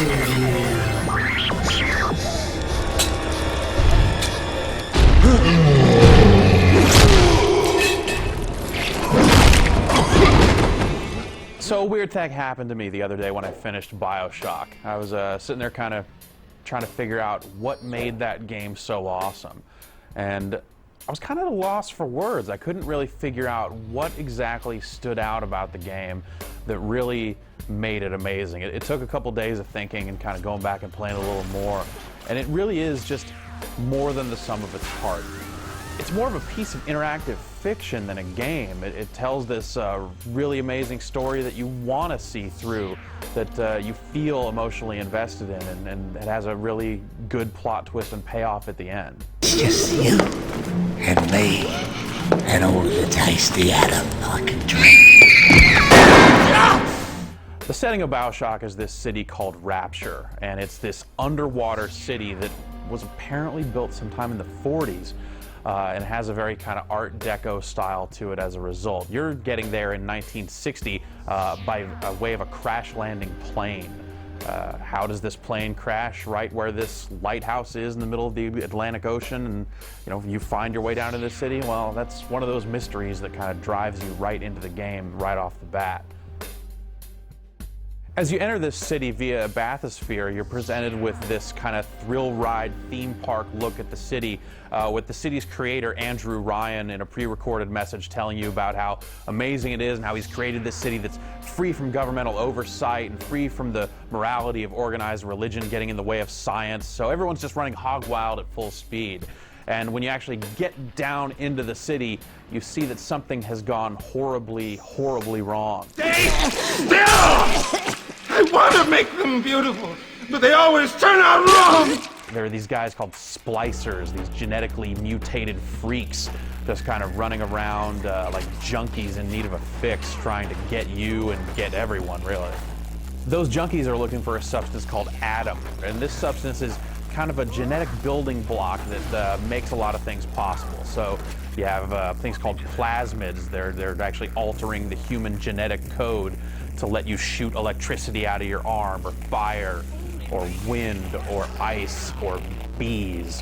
So a weird thing happened to me the other day when I finished Bioshock. I was sitting there kind of trying to figure out what made that game so awesome. And I was kind of at a loss for words. I couldn't really figure out what exactly stood out about the game that really made it amazing. It took a couple days of thinking and kind of going back and playing a little more. And it really is just more than the sum of its parts. It's more of a piece of interactive fiction than a game. It tells this really amazing story that you want to see through, that you feel emotionally invested in, and it has a really good plot twist and payoff at the end. It's just you and me and all the tasty Adam I can drink. The setting of Bioshock is this city called Rapture, and it's this underwater city that was apparently built sometime in the 40s. And has a very kind of Art Deco style to it as a result. You're getting there in 1960 by way of a crash landing plane. How does this plane crash? Right where this lighthouse is in the middle of the Atlantic Ocean, and you find your way down to the city? Well, that's one of those mysteries that kind of drives you right into the game right off the bat. As you enter this city via a bathysphere, you're presented with this kind of thrill ride theme park look at the city, with the city's creator, Andrew Ryan, in a pre-recorded message telling you about how amazing it is and how he's created this city that's free from governmental oversight and free from the morality of organized religion getting in the way of science. So everyone's just running hog wild at full speed. And when you actually get down into the city, you see that something has gone horribly, horribly wrong. Stay still! I want to make them beautiful, but they always turn out wrong! There are these guys called splicers, these genetically mutated freaks, just kind of running around like junkies in need of a fix, trying to get you and get everyone, really. Those junkies are looking for a substance called Adam, and this substance is kind of a genetic building block that makes a lot of things possible. So you have things called plasmids. They're actually altering the human genetic code to let you shoot electricity out of your arm, or fire, or wind, or ice, or bees.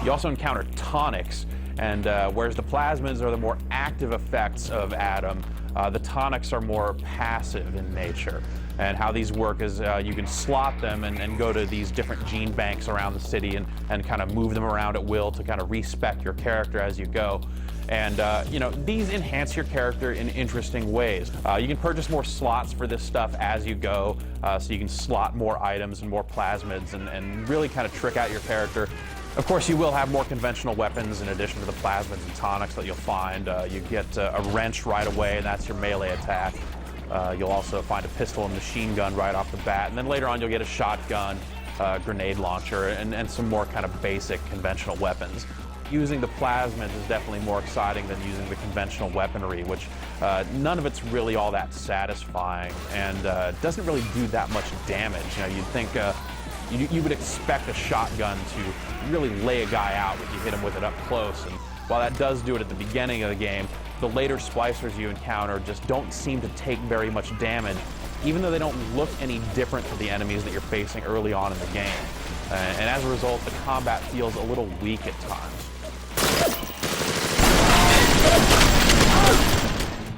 You also encounter tonics, and whereas the plasmids are the more active effects of Adam, the tonics are more passive in nature. And how these work is you can slot them and go to these different gene banks around the city and kind of move them around at will to kind of respec your character as you go. And these enhance your character in interesting ways. You can purchase more slots for this stuff as you go, so you can slot more items and more plasmids and really kind of trick out your character. Of course, you will have more conventional weapons in addition to the plasmids and tonics that you'll find. You get a wrench right away, and that's your melee attack. You'll also find a pistol and machine gun right off the bat, and then later on you'll get a shotgun, grenade launcher, and some more kind of basic conventional weapons. Using the plasmids is definitely more exciting than using the conventional weaponry, which none of it's really all that satisfying, and doesn't really do that much damage. You'd think you would expect a shotgun to really lay a guy out if you hit him with it up close, and while that does do it at the beginning of the game, the later splicers you encounter just don't seem to take very much damage, even though they don't look any different to the enemies that you're facing early on in the game. And as a result, the combat feels a little weak at times.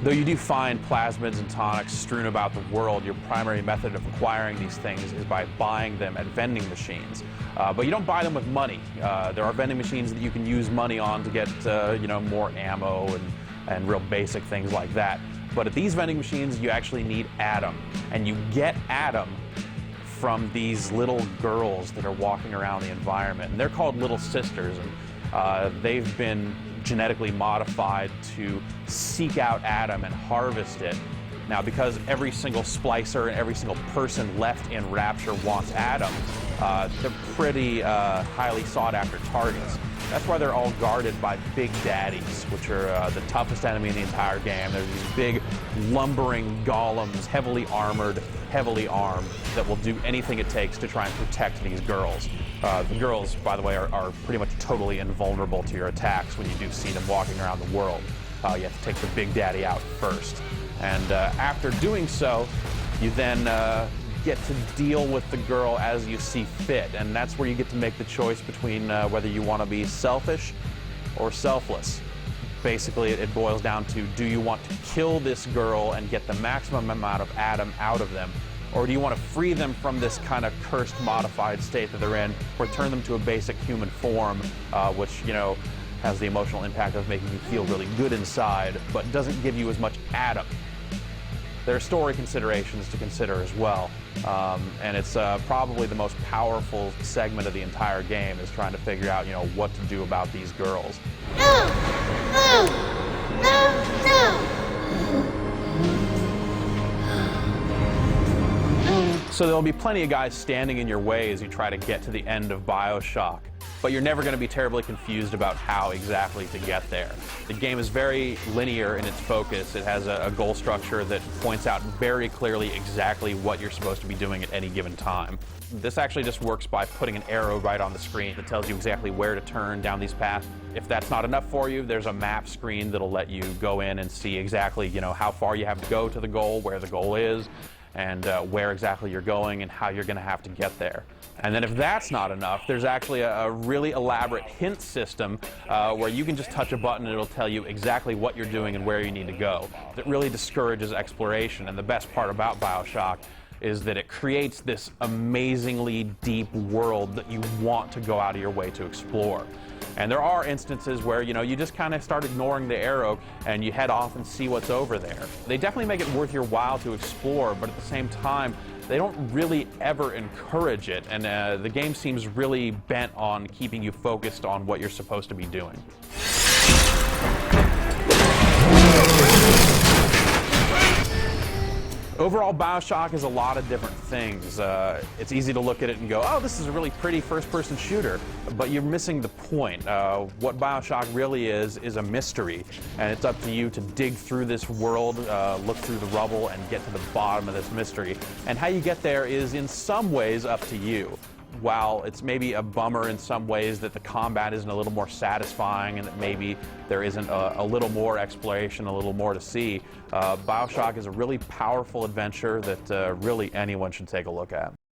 Though you do find plasmids and tonics strewn about the world, your primary method of acquiring these things is by buying them at vending machines. But you don't buy them with money. There are vending machines that you can use money on to get more ammo and real basic things like that. But at these vending machines, you actually need Adam. And you get Adam from these little girls that are walking around the environment. And they're called Little Sisters, and they've been genetically modified to seek out Adam and harvest it. Now, because every single splicer and every single person left in Rapture wants Adam, they're pretty highly sought-after targets. That's why they're all guarded by Big Daddies, which are the toughest enemy in the entire game. They're these big, lumbering golems, heavily armored, heavily armed, that will do anything it takes to try and protect these girls. The girls, by the way, are pretty much totally invulnerable to your attacks when you do see them walking around the world. You have to take the Big Daddy out first. And after doing so, You then get to deal with the girl as you see fit, and that's where you get to make the choice between whether you want to be selfish or selfless. Basically, it boils down to, do you want to kill this girl and get the maximum amount of Adam out of them, or do you want to free them from this kind of cursed, modified state that they're in, return them to a basic human form, which, you know, has the emotional impact of making you feel really good inside, but doesn't give you as much Adam. There are story considerations to consider as well, and it's probably the most powerful segment of the entire game, is trying to figure out, you know, what to do about these girls. So there'll be plenty of guys standing in your way as you try to get to the end of Bioshock, but you're never going to be terribly confused about how exactly to get there. The game is very linear in its focus. It has a goal structure that points out very clearly exactly what you're supposed to be doing at any given time. This actually just works by putting an arrow right on the screen that tells you exactly where to turn down these paths. If that's not enough for you, there's a map screen that'll let you go in and see exactly, you know, how far you have to go to the goal, where the goal is, and where exactly you're going and how you're going to have to get there. And then if that's not enough, there's actually a really elaborate hint system where you can just touch a button and it'll tell you exactly what you're doing and where you need to go. It really discourages exploration, and the best part about Bioshock is that it creates this amazingly deep world that you want to go out of your way to explore. And there are instances where, you know, you just kind of start ignoring the arrow and you head off and see what's over there. They definitely make it worth your while to explore, but at the same time, they don't really ever encourage it, and the game seems really bent on keeping you focused on what you're supposed to be doing. Overall, Bioshock is a lot of different things. It's easy to look at it and go, oh, this is a really pretty first-person shooter, but you're missing the point. What Bioshock really is a mystery, and it's up to you to dig through this world, look through the rubble, and get to the bottom of this mystery. And how you get there is, in some ways, up to you. While it's maybe a bummer in some ways that the combat isn't a little more satisfying and that maybe there isn't a little more exploration, a little more to see, Bioshock is a really powerful adventure that really anyone should take a look at.